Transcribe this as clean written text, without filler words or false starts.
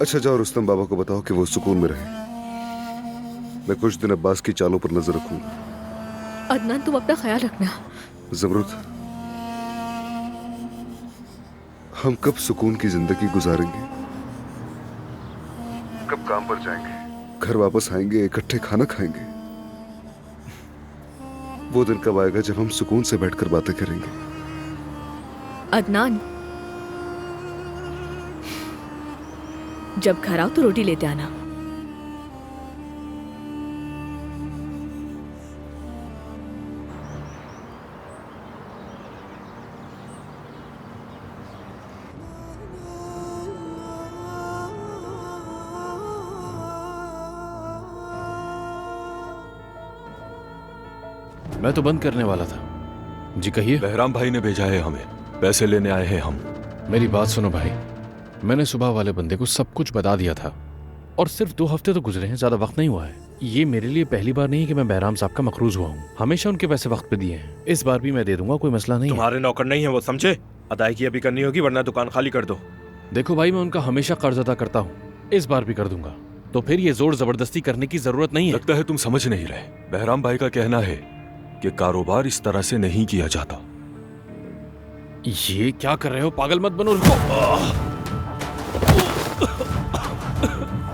अच्छा जाओ, रुस्तम बाबा को बताओ कि वो सुकून में रहे। मैं कुछ दिन अब्बास की चालों पर नजर रखूंगा। अदनान, तुम अपना ख्याल रखना। जमरुद, हम कब सुकून की जिंदगी गुजारेंगे? कब काम पर जाएंगे, घर वापस आएंगे, इकट्ठे खाना खाएंगे? वो दिन कब आएगा जब हम सुकून से बैठकर बातें करेंगे? अदनान, जब घर आओ तो रोटी लेते आना। मैं तो बंद करने वाला था। जी कहिए। बहराम भाई ने भेजा है हमें, पैसे लेने आए हैं हम। मेरी बात सुनो भाई, मैंने सुबह वाले बंदे को सब कुछ बता दिया था और सिर्फ 2 हफ्ते तो गुजरे हैं, ज्यादा वक्त नहीं हुआ है। ये मेरे लिए पहली बार नहीं है कि मैं बहराम साहब का मकरूज हुआ हूँ। हमेशा उनके पैसे वक्त पे दिए हैं, इस बार भी मैं दे दूंगा, कोई मसला नहीं है। तुम्हारे नौकर नहीं है वो, समझे? अदायगी अभी करनी होगी वरना दुकान खाली कर दो। देखो भाई, मैं उनका हमेशा कर्ज अदा करता हूँ, इस बार भी कर दूंगा, तो फिर ये जोर जबरदस्ती करने की जरूरत नहीं है। लगता है तुम समझ नहीं रहे। बहराम भाई का कहना है कि कारोबार इस तरह से नहीं किया जाता। ये क्या कर रहे हो? पागल मत बनो, रुको।